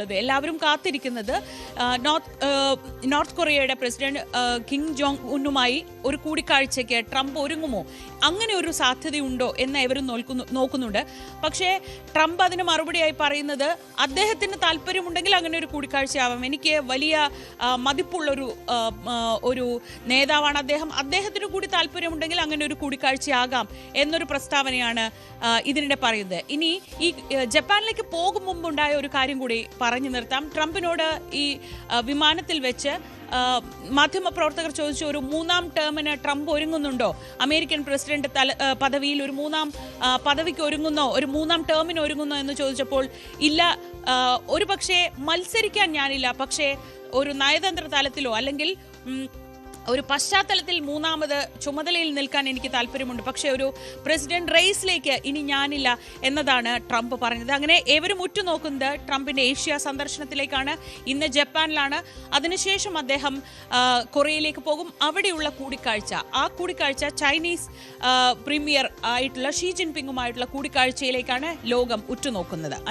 എല്ലാവരും കാത്തിരിക്കുന്നത് നോർത്ത് കൊറിയയുടെ പ്രസിഡന്റ് കിം ജോങ് ഉന്നുമായി ഒരു കൂടിക്കാഴ്ചയ്ക്ക് ട്രംപ് ഒരുങ്ങുമോ, അങ്ങനെ ഒരു സാധ്യതയുണ്ടോ എന്ന് ഇവരും നോക്കുന്നുണ്ട്. പക്ഷേ ട്രംപ് അതിന് മറുപടിയായി പറയുന്നത് അദ്ദേഹത്തിന് താല്പര്യമുണ്ടെങ്കിൽ അങ്ങനെ ഒരു കൂടിക്കാഴ്ചയാവാം, എനിക്ക് വലിയ മതിപ്പുള്ളൊരു ഒരു നേതാവാണ് അദ്ദേഹത്തിന് കൂടി താല്പര്യമുണ്ടെങ്കിൽ അങ്ങനെ ഒരു കൂടിക്കാഴ്ചയാകാം എന്നൊരു പ്രസ്താവനയാണ് ഇതിനിടെ പറയുന്നത്. ഇനി ഈ ജപ്പാനിലേക്ക് പോകും മുമ്പുണ്ടായ ഒരു കാര്യം കൂടി പറഞ്ഞു നിർത്താം. ട്രംപിനോട് ഈ വിമാനത്തിൽ വെച്ച് മാധ്യമപ്രവർത്തകർ ചോദിച്ചു, ഒരു മൂന്നാം ടേമിന് ട്രംപ് ഒരുങ്ങുന്നുണ്ടോ, അമേരിക്കൻ പ്രസിഡന്റ് പദവിയിൽ ഒരു മൂന്നാം പദവിക്ക് ഒരുങ്ങുന്നോ, ഒരു മൂന്നാം ടേമിന് ഒരുങ്ങുന്നോ എന്ന് ചോദിച്ചപ്പോൾ ഇല്ല, ഒരു പക്ഷേ മത്സരിക്കാൻ ഞാനില്ല, പക്ഷേ ഒരു നയതന്ത്ര തലത്തിലോ അല്ലെങ്കിൽ ഒരു പശ്ചാത്തലത്തിൽ മൂന്നാമത് ചുമതലയിൽ നിൽക്കാൻ എനിക്ക് താല്പര്യമുണ്ട്, പക്ഷേ ഒരു പ്രസിഡന്റ് റേസിലേക്ക് ഇനി ഞാനില്ല എന്നതാണ് ട്രംപ് പറഞ്ഞത്. അങ്ങനെ ഏവരും ഉറ്റുനോക്കുന്നത് ട്രംപിന്റെ ഏഷ്യ സന്ദർശനത്തിലേക്കാണ്. ഇന്ന് ജപ്പാനിലാണ്, അതിനുശേഷം അദ്ദേഹം കൊറിയയിലേക്ക് പോകും. അവിടെയുള്ള ആ കൂടിക്കാഴ്ച ചൈനീസ് പ്രീമിയർ ആയിട്ടുള്ള ഷീ ജിൻപിങ്ങുമായിട്ടുള്ള കൂടിക്കാഴ്ചയിലേക്കാണ് ലോകം ഉറ്റുനോക്കുന്നത്.